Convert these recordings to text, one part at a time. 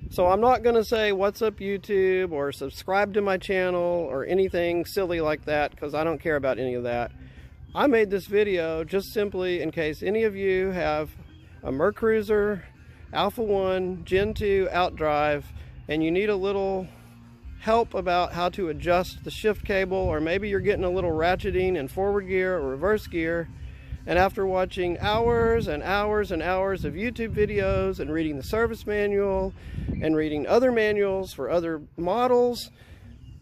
So I'm not going to say what's up YouTube or subscribe to my channel or anything silly like that, because I don't care about any of that. I made this video just simply in case any of you have a Mercruiser, Alpha1, Gen 2 outdrive, and you need a little help about how to adjust the shift cable, or maybe you're getting a little ratcheting in forward gear or reverse gear, and after watching hours and hours and hours of YouTube videos and reading the service manual and reading other manuals for other models,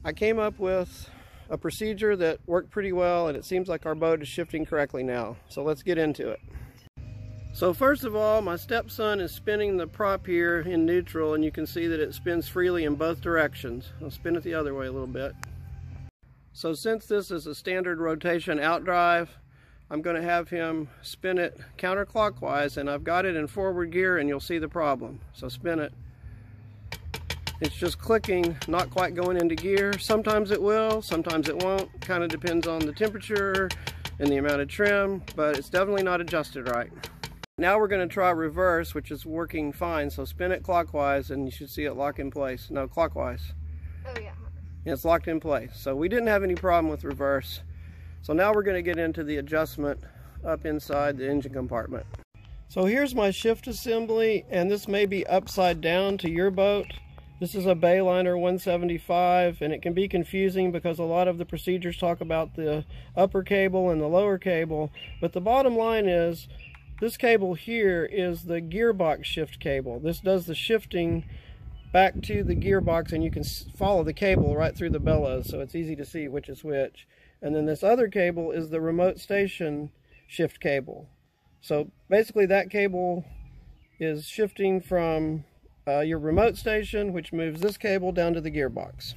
I came up with a procedure that worked pretty well, and it seems like our boat is shifting correctly now. So let's get into it. So first of all, my stepson is spinning the prop here in neutral, and you can see that it spins freely in both directions. I'll spin it the other way a little bit. So since this is a standard rotation outdrive, I'm going to have him spin it counterclockwise, and I've got it in forward gear, and you'll see the problem. So spin it. It's just clicking, not quite going into gear. Sometimes it will, sometimes it won't. Kind of depends on the temperature and the amount of trim, but it's definitely not adjusted right. Now we're going to try reverse, which is working fine. So spin it clockwise and you should see it lock in place. No, clockwise. Oh yeah. It's locked in place. So we didn't have any problem with reverse. So now we're going to get into the adjustment up inside the engine compartment. So here's my shift assembly, and this may be upside down to your boat. This is a Bayliner 175, and it can be confusing because a lot of the procedures talk about the upper cable and the lower cable. But the bottom line is, this cable here is the gearbox shift cable. This does the shifting back to the gearbox, and you can follow the cable right through the bellows, so it's easy to see which is which. And then this other cable is the remote station shift cable. So basically that cable is shifting from your remote station, which moves this cable down to the gearbox.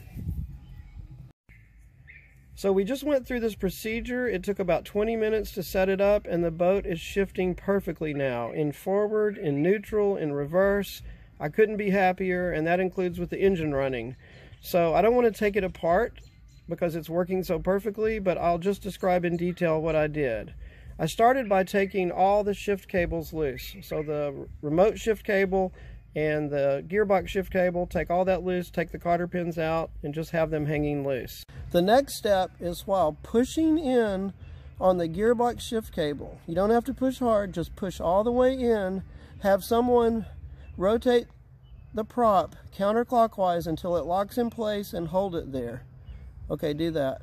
So we just went through this procedure. It took about 20 minutes to set it up, and the boat is shifting perfectly now, in forward, in neutral, in reverse. I couldn't be happier, and that includes with the engine running. So I don't want to take it apart because it's working so perfectly, but I'll just describe in detail what I did. I started by taking all the shift cables loose. So the remote shift cable and the gearbox shift cable, take all that loose, take the cotter pins out, and just have them hanging loose. The next step is, while pushing in on the gearbox shift cable, you don't have to push hard, just push all the way in, have someone rotate the prop counterclockwise until it locks in place and hold it there. Okay, do that.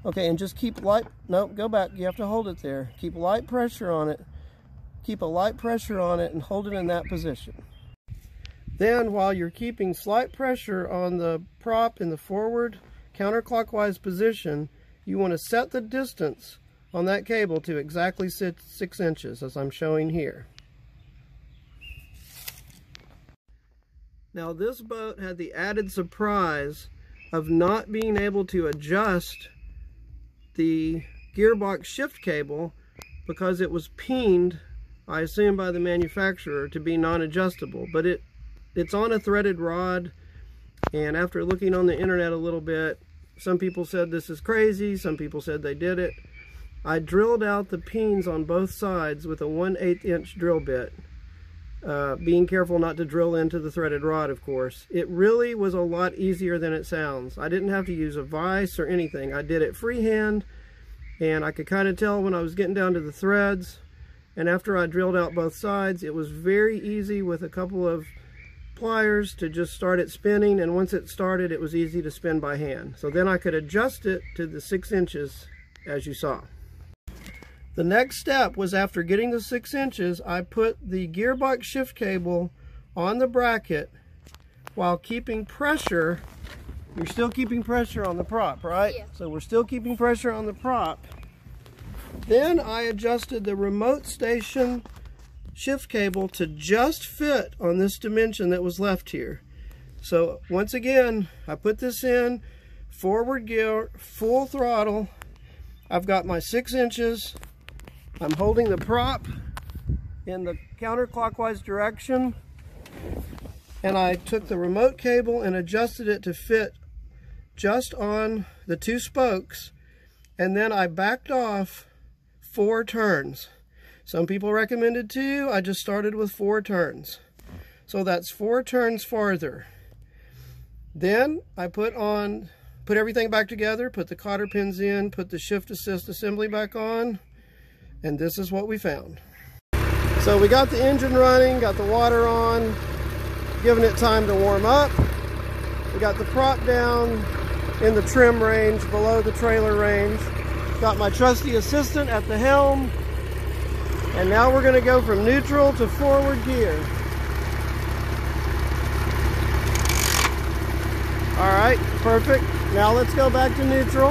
Okay, and just keep light, nope, go back, you have to hold it there. Keep light pressure on it. Keep a light pressure on it and hold it in that position. Then, while you're keeping slight pressure on the prop in the forward counterclockwise position, you want to set the distance on that cable to exactly 6 inches, as I'm showing here. Now this boat had the added surprise of not being able to adjust the gearbox shift cable because it was peened, I assume by the manufacturer, to be non-adjustable. But it's on a threaded rod, and after looking on the internet a little bit, some people said this is crazy, some people said they did it. I drilled out the peens on both sides with a 1/8 inch drill bit, being careful not to drill into the threaded rod, of course. It really was a lot easier than it sounds. I didn't have to use a vise or anything. I did it freehand, and I could kind of tell when I was getting down to the threads. And after I drilled out both sides, it was very easy with a couple of pliers to just start it spinning, and once it started, it was easy to spin by hand. So then I could adjust it to the 6 inches, as you saw. The next step was, after getting the 6 inches, I put the gearbox shift cable on the bracket while keeping pressure. You're still keeping pressure on the prop, right? Yeah. So we're still keeping pressure on the prop. Then I adjusted the remote station shift cable to just fit on this dimension that was left here. So once again, I put this in forward gear, full throttle. I've got my 6 inches. I'm holding the prop in the counterclockwise direction, and I took the remote cable and adjusted it to fit just on the 2 spokes, and then I backed off 4 turns. Some people recommended 2. I just started with 4 turns. So that's 4 turns farther. Then I put everything back together, put the cotter pins in, put the shift assist assembly back on, and this is what we found. So we got the engine running, got the water on, giving it time to warm up. We got the prop down in the trim range, below the trailer range. Got my trusty assistant at the helm. And now we're gonna go from neutral to forward gear. All right, perfect. Now let's go back to neutral.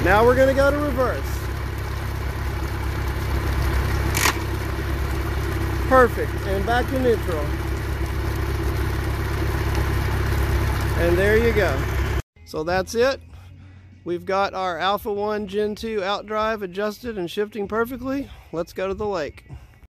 Now we're gonna go to reverse. Perfect, and back to neutral. And there you go. So that's it. We've got our Alpha1 Gen 2 outdrive adjusted and shifting perfectly. Let's go to the lake.